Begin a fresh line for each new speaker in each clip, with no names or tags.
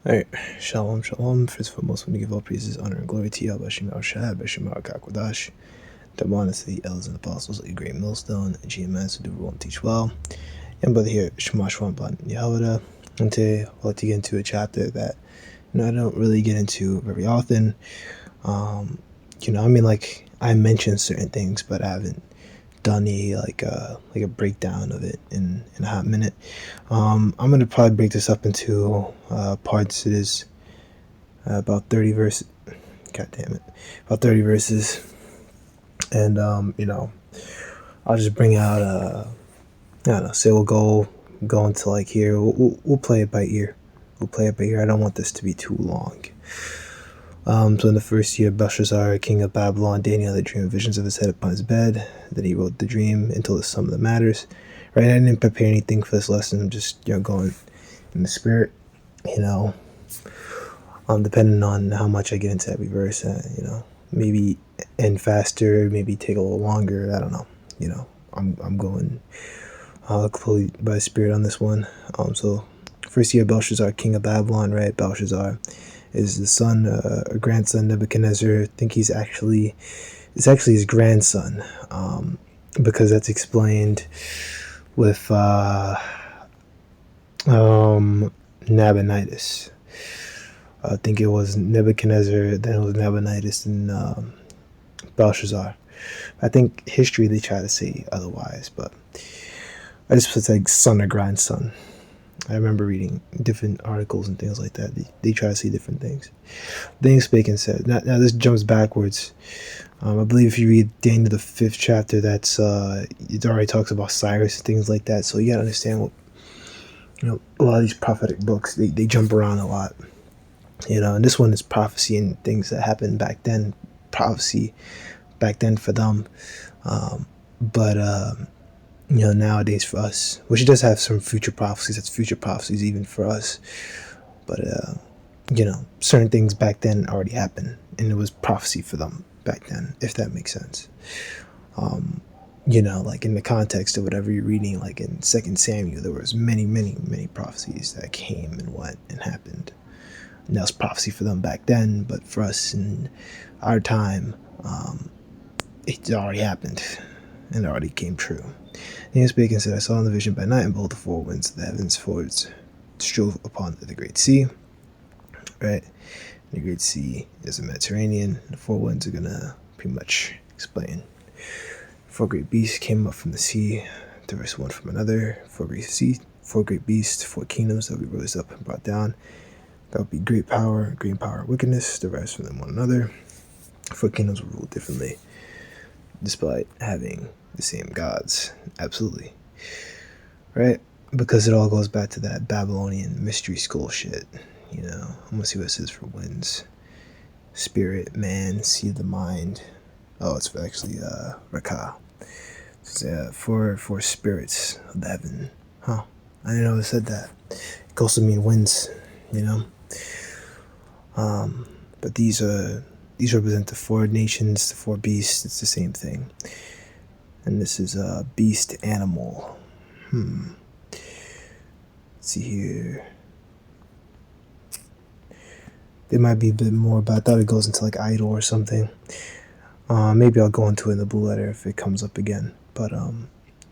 Alright, Shalom, Shalom. First and foremost, we give all praises, honor, and glory to Yahweh Shem Shah, Bashim Kakwadash, double honor to the elders and apostles of the great millstone, and GMS who do rule and teach well. And brother here, Shemash Wamban Yahweh. And today, I'd like to get into a chapter that I don't really get into very often. I mention certain things, but I haven't done a breakdown of it in a hot minute. I'm gonna probably break this up into parts. It is about 30 verses. God damn it, about 30 verses, and I'll just bring out I don't know. Say we'll go into like here. We'll play it by ear. I don't want this to be too long. So in the first year, Belshazzar, king of Babylon, Daniel had a dream of visions of his head upon his bed. Then he wrote the dream and told us some of the matters. Right, I didn't prepare anything for this lesson. I'm just going in the spirit. Depending on how much I get into every verse, maybe end faster, maybe take a little longer. I don't know. I'm going clearly by the spirit on this one. So first year, Belshazzar, king of Babylon. Right, Belshazzar is the son, a grandson, Nebuchadnezzar. I think it's actually his grandson, because that's explained with Nabonidus. I think it was Nebuchadnezzar, then it was Nabonidus, and Belshazzar. I think history they try to say otherwise, but I just put like son or grandson. I remember reading different articles and things like that. They try to see different things. Things spake and said. Now this jumps backwards. I believe if you read Daniel the 5th chapter, that's it already talks about Cyrus and things like that. So you gotta understand what a lot of these prophetic books they jump around a lot. And this one is prophecy and things that happened back then. Prophecy back then for them, but nowadays for us, which does have some future prophecies. That's future prophecies even for us. But certain things back then already happened, and it was prophecy for them back then, if that makes sense. Like in the context of whatever you're reading, like in 2 Samuel, there was many, many, many prophecies that came and went and happened. And that was prophecy for them back then, but for us in our time, it already happened and it already came true. And he spake and said, I saw in the vision by night, and behold, the four winds of the heavens forwards strove upon the great sea. Right? The great sea is the Mediterranean. The four winds are gonna pretty much explain. Four great beasts came up from the sea, diverse one from another. Four great beasts, four kingdoms that we rose up and brought down. That would be great power, wickedness, diverse from them one another. Four kingdoms will rule differently, despite having the same gods. Absolutely. Right? Because it all goes back to that Babylonian mystery school shit. I'm gonna see what it says for winds. Spirit, man, see the mind. Oh, it's actually Rakah. It's for spirits of the heaven. Huh. I didn't know it said that. It could also mean winds, But these represent the four nations, the four beasts. It's the same thing. And this is a beast animal. Let's see here. There might be a bit more about. I thought it goes into like idol or something. Maybe I'll go into it in the blue letter if it comes up again. But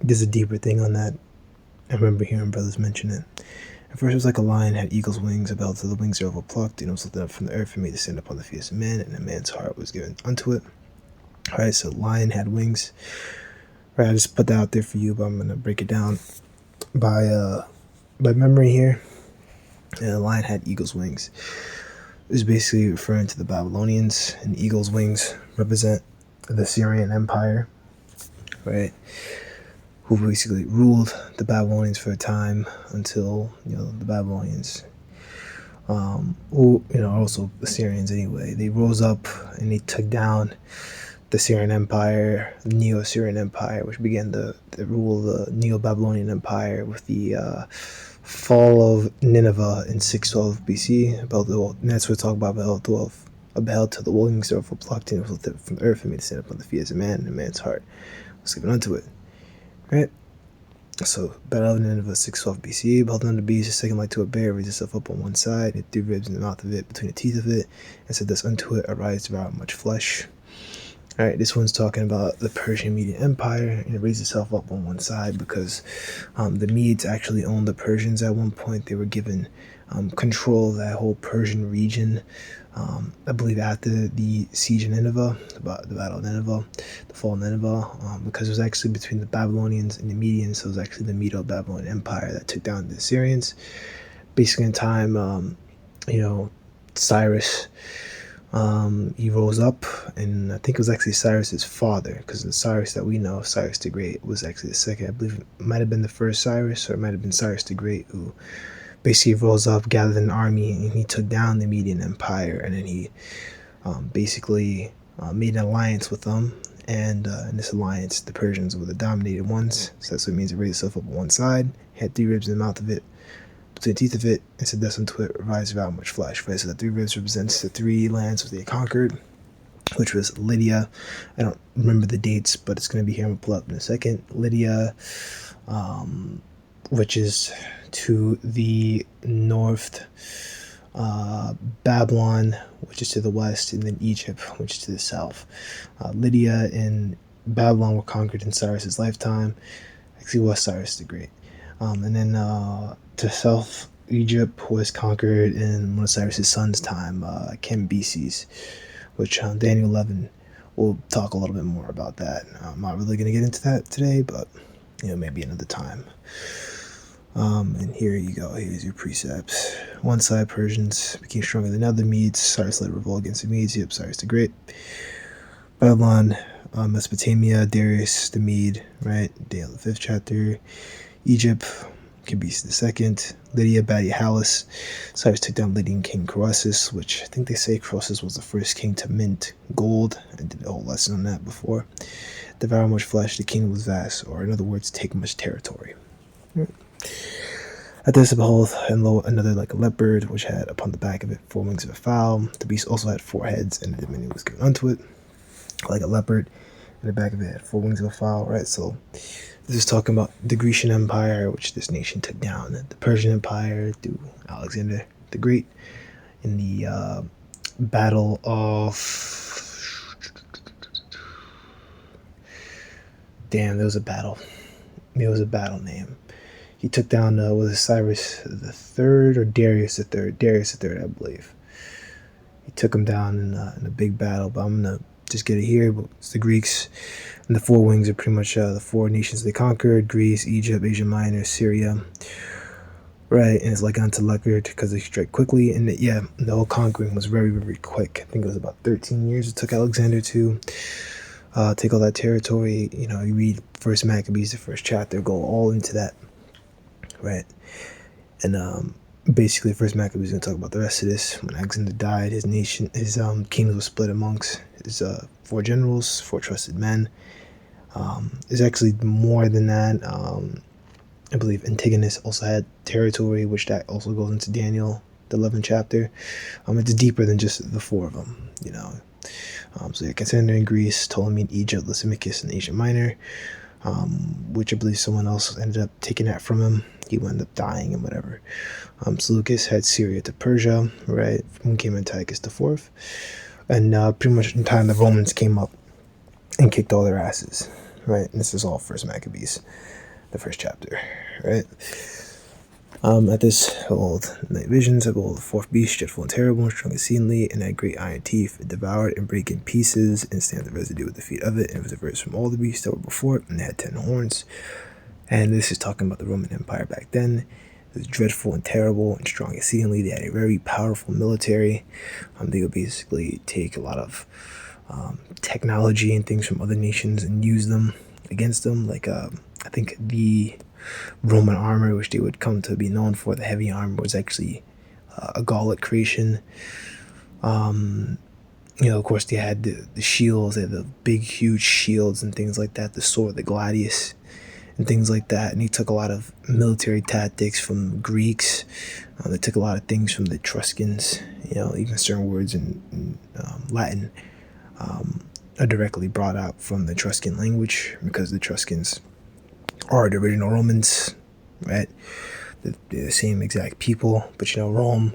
there's a deeper thing on that. I remember hearing brothers mention it. At first it was like a lion had eagle's wings, a belt to the wings are overplucked, and it was lifted up from the earth and made to stand upon the feet of men, and a man's heart was given unto it. Alright, so lion had wings. Right, I just put that out there for you, but I'm gonna break it down by memory here. And the lion had eagle's wings. It was basically referring to the Babylonians, and eagle's wings represent the Syrian Empire, right? Who basically ruled the Babylonians for a time until the Babylonians, who also the Syrians anyway. They rose up and they took down the Syrian Empire, the Neo-Syrian Empire, which began the rule of the Neo-Babylonian Empire with the fall of Nineveh in 612 BC. And that's what we talk about beheld till the wings were plucked, and it was lifted from the earth and made to stand upon the feet as a man, and a man's heart was given unto it. Right? So, Battle of Nineveh, 612 BC. Behold, the beast, a second like to a bear, raised itself up on one side, and 3 ribs in the mouth of it, between the teeth of it, and said thus unto it, arise, devour much flesh. Alright, this one's talking about the Persian Median Empire, and it raised itself up on one side because the Medes actually owned the Persians at one point. They were given control of that whole Persian region. I believe after the siege of Nineveh, about the Battle of Nineveh, the fall of Nineveh, because it was actually between the Babylonians and the Medians, so it was actually the Medo-Babylonian Empire that took down the Assyrians. Basically, in time, Cyrus, he rose up, and I think it was actually Cyrus's father, because the Cyrus that we know, Cyrus the Great, was actually the second. I believe it might have been the first Cyrus, or it might have been Cyrus the Great, who basically rose up, gathered an army, and he took down the Median Empire, and then he basically made an alliance with them. And in this alliance, the Persians were the dominated ones. So that's what it means. It raised itself up on one side, had 3 ribs in the mouth of it, between the teeth of it, and said thus unto it, rise, devour much flesh. Right? So the 3 ribs represents the 3 lands that they conquered, which was Lydia. I don't remember the dates, but it's going to be here. I'm going to pull up in a second. Lydia, which is to the north, Babylon, which is to the west, and then Egypt, which is to the south. Lydia and Babylon were conquered in Cyrus's lifetime. Actually, it was Cyrus the Great. And then to south, Egypt was conquered in one of Cyrus's son's time, Cambyses, which Daniel 11 will talk a little bit more about that. I'm not really going to get into that today, but maybe another time. And here you go. Here's your precepts. One side, Persians became stronger than other Medes. Cyrus led revolt against the Medes. Yep, Cyrus the Great. Babylon, Mesopotamia, Darius the Mede, right? Daniel the 5th chapter. Egypt, Cambyses the 2nd. Lydia, Badiahalis. Cyrus took down Lydian king Croesus, which I think they say Croesus was the first king to mint gold. I did a whole lesson on that before. Devour much flesh, the kingdom was vast, or in other words, take much territory. At this, behold, and lo, another like a leopard, which had upon the back of it 4 wings of a fowl. The beast also had 4 heads, and the dominion was given unto it, like a leopard, and the back of it had 4 wings of a fowl, right? So this is talking about the Grecian Empire, which this nation took down, the Persian Empire through Alexander the Great in the Battle of... Damn, there was a battle. It was a battle name. He took down, was it Cyrus the Third or Darius the Third? Darius the Third, I believe. He took him down in a big battle, but I'm going to just get it here. But it's the Greeks, and the 4 wings are pretty much the 4 nations they conquered: Greece, Egypt, Asia Minor, Syria. Right, and it's like onto Leopard because they strike quickly, and the whole conquering was very, very quick. I think it was about 13 years it took Alexander to take all that territory. You read First Maccabees, the 1st chapter, go all into that, right? And basically, First Maccabees is going to talk about the rest of this. When Alexander died, his kingdom was split amongst his 4 generals, 4 trusted men. There's actually more than that. I believe Antigonus also had territory, which that also goes into Daniel, the 11th chapter. It's deeper than just the 4 of them, So Cassander in Greece, Ptolemy in Egypt, Lysimachus in Asia Minor, which I believe someone else ended up taking that from him. He wound up dying and whatever. Seleucus had Syria to Persia, right? From whom came Antiochus IV. And pretty much in time the Romans came up and kicked all their asses, right? And this is all First Maccabees, the 1st chapter, right? At this, behold, night visions, behold, the 4th beast, dreadful and terrible, and strong exceedingly, and had great iron teeth. It devoured and brake in pieces, and stamped the residue with the feet of it, and it was diverse from all the beasts that were before it, and it had 10 horns. And this is talking about the Roman Empire back then. It was dreadful and terrible and strong exceedingly. They had a very powerful military. They would basically take a lot of technology and things from other nations and use them against them. Like, I think the Roman armor, which they would come to be known for, the heavy armor, was actually a Gallic creation. Of course, they had the shields, they had the big, huge shields and things like that, the sword, the gladius, and things like that. And he took a lot of military tactics from Greeks. They took a lot of things from the Etruscans. Even certain words in Latin are directly brought out from the Etruscan language, because the Etruscans are the original Romans, right? They're the same exact people, but Rome,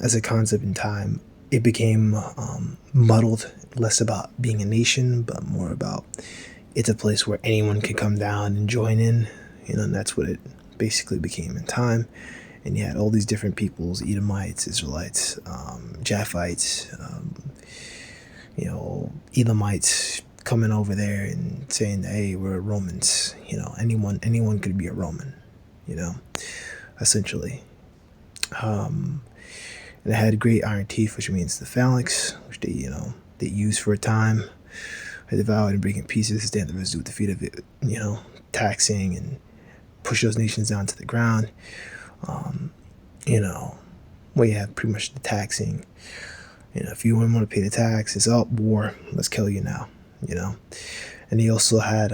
as a concept in time, it became muddled, less about being a nation, but more about it's a place where anyone can come down and join in, and that's what it basically became in time. And you had all these different peoples: Edomites, Israelites, Japhites, Elamites coming over there and saying, "Hey, we're Romans." Anyone could be a Roman, essentially. And it had great iron teeth, which means the phalanx, which they used for a time. They devoured and break in pieces, stand the residue defeat of it, taxing and push those nations down to the ground. Where you have pretty much the taxing. If you wouldn't want to pay the tax, it's up, war, let's kill you now, And they also had,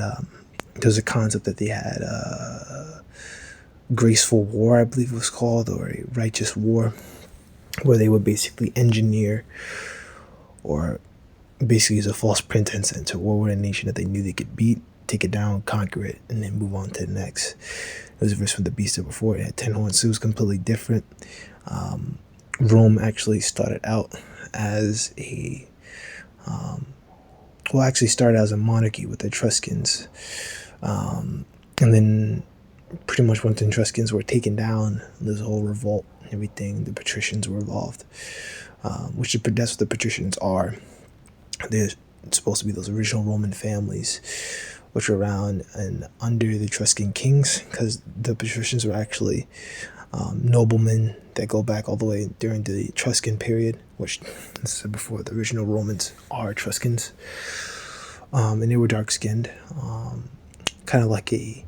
there's a concept that they had, graceful war, I believe it was called, or a righteous war, where they would basically engineer or basically use a false pretense into war with a nation that they knew they could beat, take it down, conquer it, and then move on to the next. It was a verse from the beast before. It had 10 horns, so it was completely different. Rome actually started out as started as a monarchy with the Etruscans, and then pretty much once the Etruscans were taken down, this whole revolt and everything, the patricians were involved, that's what the patricians are. They're supposed to be those original Roman families which were around and under the Etruscan kings, because the patricians were actually noblemen that go back all the way during the Etruscan period, which, as I said before, the original Romans are Etruscans, and they were dark-skinned, kind of like when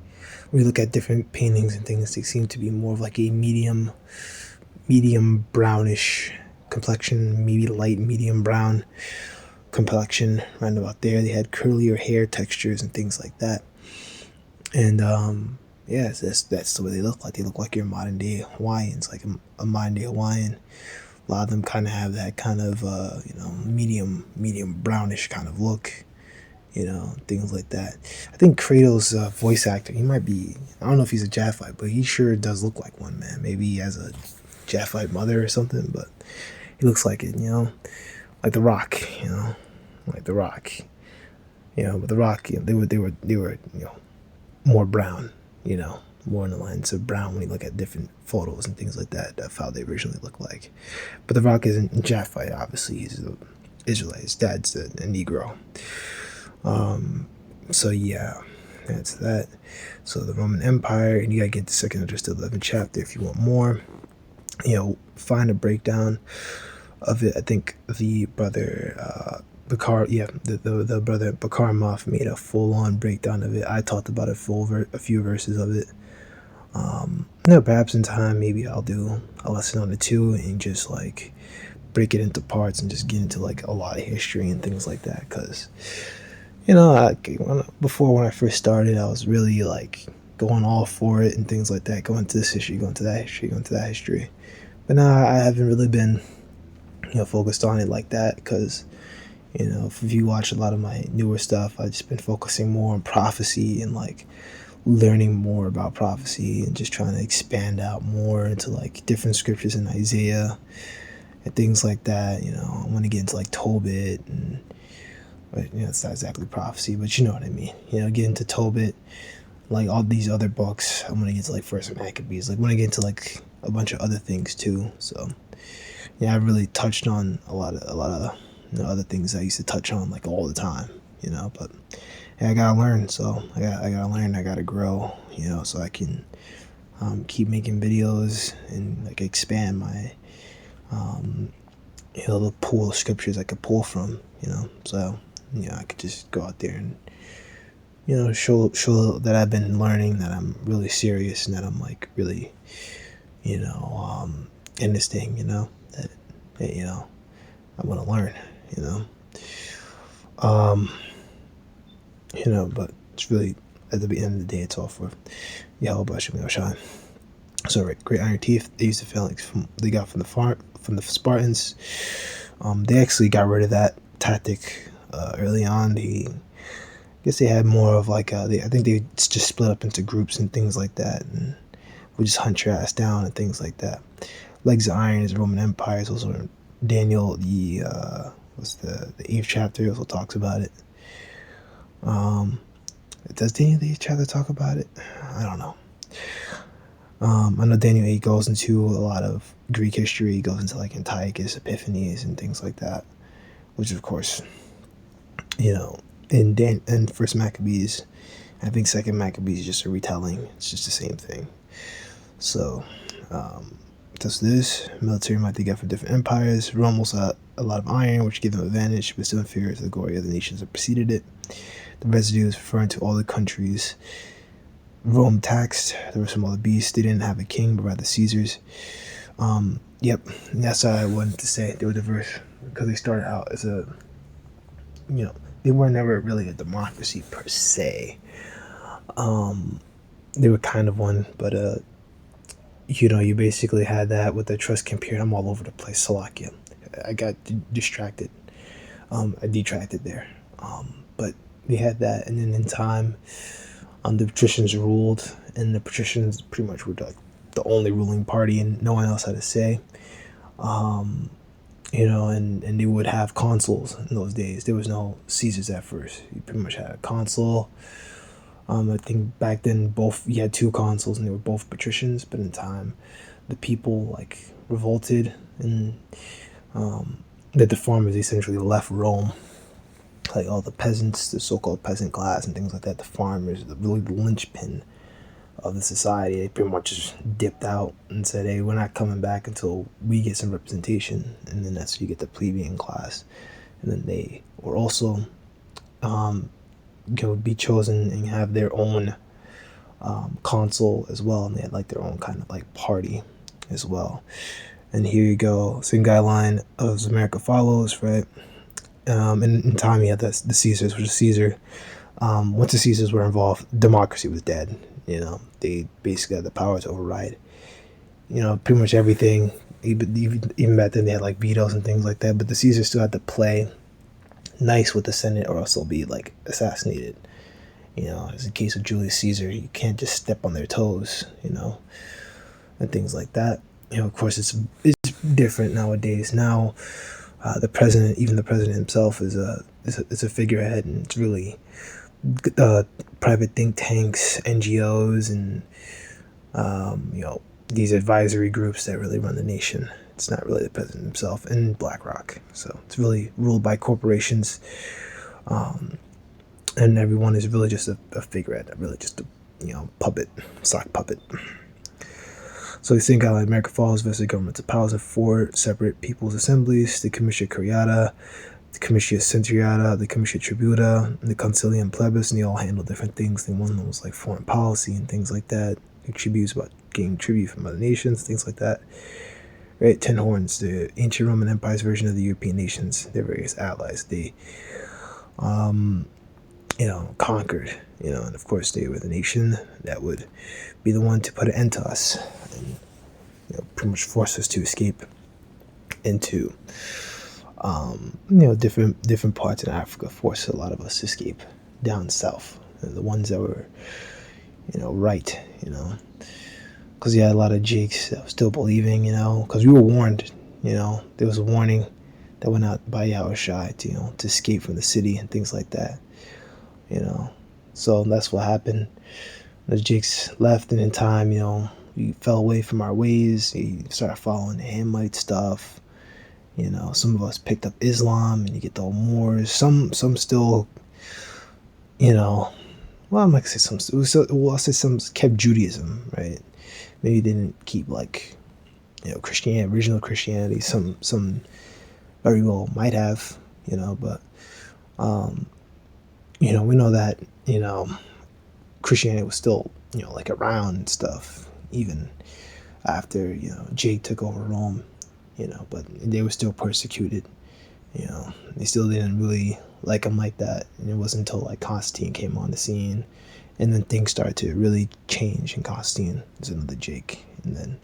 we look at different paintings and things, they seem to be more of like a medium brownish complexion, maybe light medium brown complexion, right about there. They had curlier hair textures and things like that, and that's the way they look like. They look like your modern day Hawaiians, like a modern day Hawaiian. A lot of them kind of have that kind of medium brownish kind of look, things like that. I think Kratos' voice actor, he might be, I don't know if he's a Japhite, but he sure does look like one, man. Maybe he has a Japhite mother or something, but he looks like it, like The Rock, like The Rock, but The Rock, they were more brown, more in the lines of brown when you look at different photos and things like that. That's how they originally look like. But The Rock isn't Japhite, obviously. He's an Israelite. His dad's a Negro. So yeah, that's that. So the Roman Empire, and you gotta get the 2nd to 11th chapter if you want more. Find a breakdown of it. I think the brother Bakar, the brother Bakar Moth made a full-on breakdown of it. I talked about a few verses of it. Perhaps in time, maybe I'll do a lesson on it too, and just like break it into parts and just get into like a lot of history and things like that. Because before, when I first started, I was really like going all for it and things like that, going to this history, going to that history, going to that history. But now I haven't really been focused on it like that, because if you watch a lot of my newer stuff, I've just been focusing more on prophecy and like learning more about prophecy and just trying to expand out more into like different scriptures in Isaiah and things like that. I want to get into like Tobit, but it's not exactly prophecy, but you know what I mean. Get into Tobit, like all these other books. I'm gonna get to like First Maccabees. Like, when I get into like a bunch of other things too. So I really touched on a lot of other things I used to touch on like all the time. But I gotta learn. So I gotta learn. I gotta grow. So I can keep making videos and like expand my the pool of scriptures I could pull from. So I could just go out there and show that I've been learning, that I'm really serious, and that I'm like really in this thing. That I want to learn. But it's really, at the end of the day, it's all for Yahweh Hashem Yoshai. So right, great iron teeth. They used the phalanx they got from the Spartans. They actually got rid of that tactic early on. guess they had more of like I think they just split up into groups and things like that, and would just hunt your ass down and things like that. Legs of Iron is Roman Empire. It's also Daniel, the what's the eighth chapter also talks about it. Does Daniel the eighth chapter talk about it? I don't know. I know Daniel 8 goes into a lot of Greek history. He goes into like Antiochus Epiphanes and things like that, which of course, in First Maccabees, I think Second Maccabees is just a retelling. It's just the same thing. So, that's this. Military might they get from different empires. Rome also had a lot of iron, which gave them advantage, but still inferior to the glory of the nations that preceded it. The residue is referring to all the countries Rome taxed. There were some other beasts. They didn't have a king, but rather Caesars. Yep, that's what I wanted to say. They were diverse because they started out as they were never really a democracy per se. They were kind of one, but you basically had that with the Etruscan period. I'm all over the place. Slovakia. I got distracted. I detracted there. But they had that, and then in time, the patricians ruled, and the patricians pretty much were like the only ruling party, and no one else had a say. And they would have consuls in those days. There was no Caesars at first. You pretty much had a consul. I think back then you had two consuls, and they were both patricians. But in time, the people like revolted, and that the farmers essentially left Rome. Like all the peasants, the so-called peasant class, and things like that. The farmers, the linchpin of the society, they pretty much just dipped out and said, "Hey, we're not coming back until we get some representation." And then that's when you get the plebeian class, and then they were also be chosen and have their own consul as well, and they had like their own kind of like party as well. And here you go, same guideline as America follows, right? And in time, you had the Caesars, which is Caesar. Once the Caesars were involved, democracy was dead. They basically had the power to override, pretty much everything. Even back then, they had like vetoes and things like that. But the Caesars still had to play nice with the Senate, or else they'll be like assassinated. As in case of Julius Caesar, you can't just step on their toes, and things like that. Of course, it's different nowadays. Now, the president himself is a figurehead, and it's really private think tanks, NGOs, and these advisory groups that really run the nation. It's not really the president himself, and BlackRock. So it's really ruled by corporations, and everyone is really just a figurehead, really just a puppet, sock puppet. So the same guy like America Falls vested governments of powers of four separate people's assemblies: the Comitia Curiata, the Comitia Centuriata, the Comitia Tributa, and the Concilium Plebis, and they all handle different things. And one of them was like foreign policy and things like that. Like tributes, about getting tribute from other nations, things like that. Right, 10 horns, the ancient Roman Empire's version of the European nations, their various allies. They, conquered, and of course they were the nation that would be the one to put an end to us, and pretty much force us to escape into, different parts in Africa. Force a lot of us to escape down south, the ones that were, right, because you had a lot of Jakes that were still believing, because we were warned, there was a warning that went out by Yahushua to escape from the city and things like that, so that's what happened. The Jakes left, and in time, we fell away from our ways. We started following the Hamite stuff. Some of us picked up Islam, and you get the old Moors. Some still, well, I'm not gonna say some. I'll say some kept Judaism, right? Maybe they didn't keep like, Christianity, original Christianity. Some very well might have, but we know that Christianity was still like around and stuff even after Jake took over Rome, but they were still persecuted. They still didn't really like him like that, and it wasn't until like Constantine came on the scene, and then things started to really change. And Constantine is another Jake, and then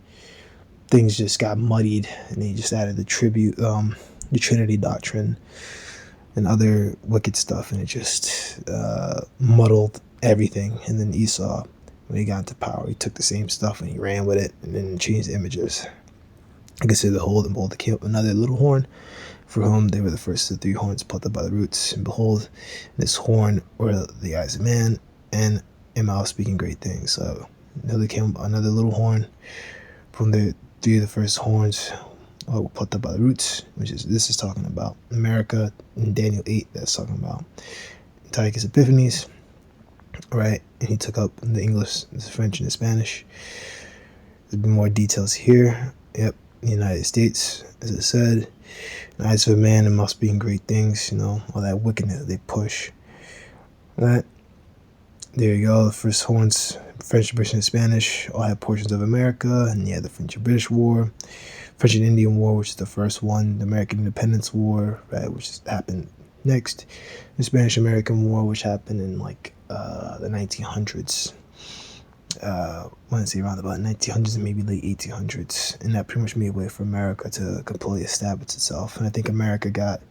things just got muddied, and they just added the Trinity doctrine, and other wicked stuff, and it just muddled everything. And then Esau, when he got into power, he took the same stuff and he ran with it and then changed the images. I consider the whole, and behold, there came up another little horn, for whom they were the first of the 3 horns plucked up by the roots. And behold, this horn were the eyes of man, and a mouth speaking great things. So there came another little horn, from the 3 of the first horns were plucked up by the roots, which is, this is talking about America. In Daniel 8, that's talking about Antiochus Epiphanes, right? And he took up the English, the French, and the Spanish. There's been more details here. Yep, the United States, as it said, eyes of a man and mouth speaking great things, all that wickedness that they push. Right? There you go. The first horns, French, British, and Spanish, all had portions of America. And the French and British War, French and Indian War, which is the first one, the American Independence War, right, which happened next, the Spanish-American War, which happened in the 1900s. I want to say around about 1900s and maybe late 1800s, and that pretty much made way for America to completely establish itself. And I think America got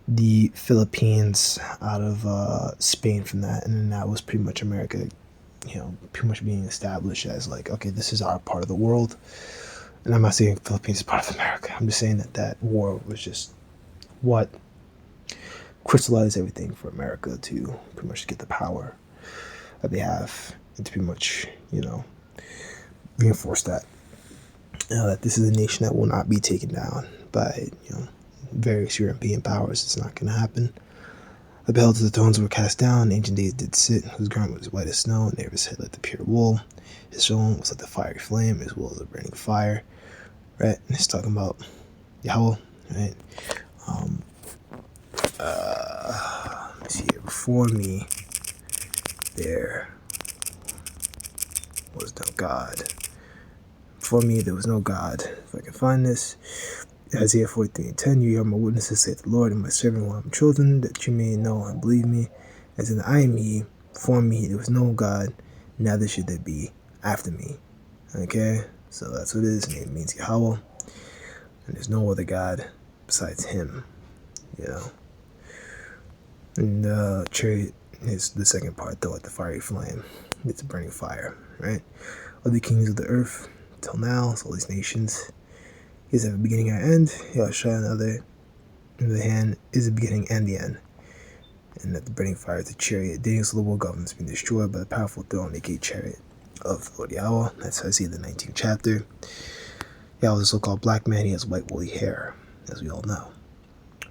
the Philippines out of Spain from that, and then that was pretty much America, pretty much being established as okay, this is our part of the world. And I'm not saying Philippines is part of America. I'm just saying that war was just what crystallized everything for America to pretty much get the power that they have, and to pretty much, reinforce that this is a nation that will not be taken down by, various European powers. It's not going to happen. The beheld of the thrones were cast down. Ancient days did sit, whose garment was white as snow, and David's head like the pure wool. His throne was like the fiery flame, his will as a burning fire. Right? And it's talking about Yahweh, right? Let's see here. Before me, there was no God. Before me, there was no God. If I can find this, Isaiah 43:10, you are my witnesses, saith the Lord, and my servant whom I am chosen, that you may know and believe me. As in I am he, before me there was no God, neither should there be after me. Okay? So that's what it is. Name means Yahweh. And there's no other God besides him. And chariot is the second part, though, like the fiery flame. It's a burning fire, right? Of the kings of the earth, till now, so all these nations, is have a beginning and an end. Yahushua, on the other hand, is the beginning and the end. And that the burning fire is the chariot. Daniel's global government has been destroyed by the powerful throne, aka chariot of the Lord Yahweh. That's how I see the 19th chapter. Yahweh is a so-called black man. He has white woolly hair, as we all know,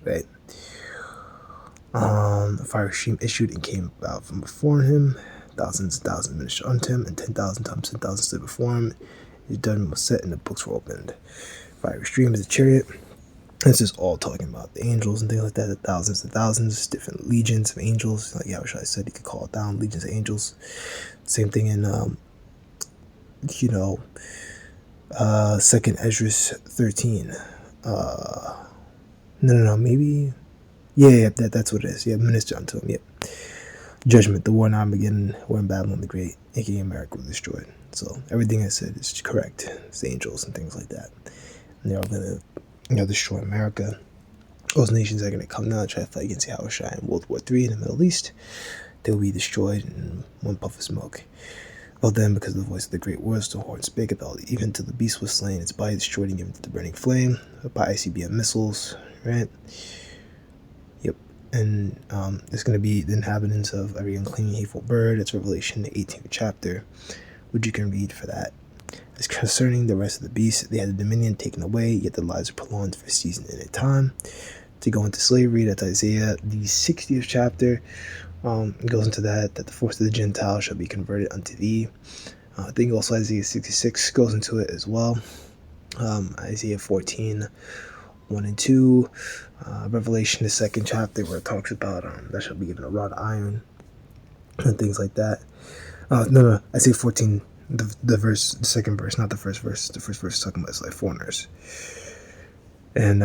right? A fire stream issued and came out from before him. Thousands and thousands ministered unto him, and 10,000 times 10,000 stood before him. His judgment was set, and the books were opened. Fiery stream is a chariot. This is all talking about the angels and things like that. The thousands and thousands, different legions of angels. Like Yahushua said, he could call down legions of angels. Same thing in, 2nd Ezra 13. No, maybe. Yeah, that's what it is. Yeah, minister unto him. Yep. Judgment, the war in Armageddon, war in Babylon the Great, aka America, was destroyed. So everything I said is correct. It's the angels and things like that. And they're all going to, destroy America. Those nations are going to come down and try to fight against Yahushua in World War III in the Middle East. They will be destroyed in one puff of smoke. Well then, because of the voice of the great words, the horn spake about it, even till the beast was slain, its body destroyed and given to the burning flame, by ICBM missiles, right? Yep. And there's going to be the inhabitants of every unclean, hateful bird. It's Revelation, the 18th chapter, which you can read for that. As concerning the rest of the beasts, they had the dominion taken away, yet their lives are prolonged for a season and a time. To go into slavery, that's Isaiah, the 60th chapter. It goes into that the force of the Gentiles shall be converted unto thee. I think also Isaiah 66 goes into it as well. Isaiah 14, 1 and 2. Revelation, the 2nd chapter, where it talks about that shall be given a rod of iron and things like that. No, Isaiah 14, the second verse, not the first verse. The first verse is talking about like foreigners. And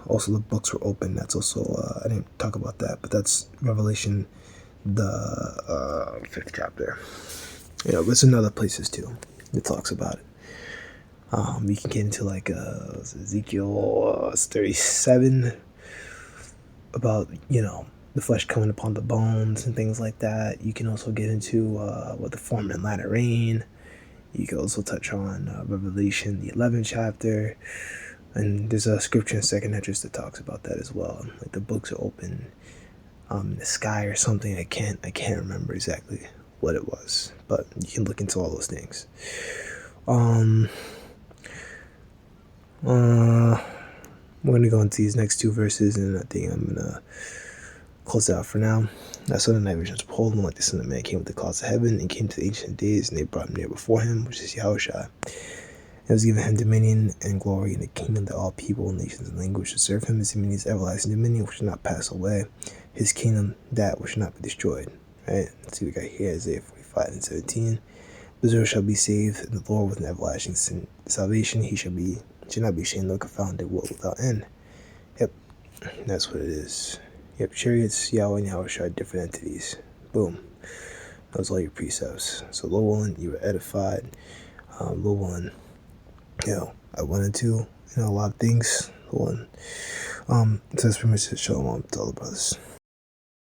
also the books were open. That's also, I didn't talk about that, but that's Revelation, the 5th chapter. There's in other places too. It talks about it. We can get into like Ezekiel 37. about, the flesh coming upon the bones and things like that. You can also get into what the former and latter rain. You can also touch on Revelation, the 11th chapter, and there's a scripture in Second Esdras that talks about that as well. Like the books are open in the sky or something. I can't remember exactly what it was, but you can look into all those things. Um, uh, we're gonna go into these next two verses, and I think I'm gonna close it out for now. I saw the night visions of Poland, like the Son of Man came with the clouds of heaven and came to the Ancient of Days, and they brought him near before him, which is Yahushua. It was given him dominion and glory and a kingdom that all people, nations, and languages should serve him. His dominion is everlasting dominion, which should not pass away. His kingdom, that which should not be destroyed. Right? Let's see what we got here, Isaiah 45:17. Israel shall be saved, and the Lord with an everlasting salvation. He should not be ashamed, nor confounded, world without end. Yep, that's what it is. Yep, chariots, Yahweh and Yahushua are different entities. Boom. Those are all your precepts. So, Lord willing, you were edified. Lord willing, I went into, a lot of things. Lord willing. So that's pretty much it. Shalom to all the brothers.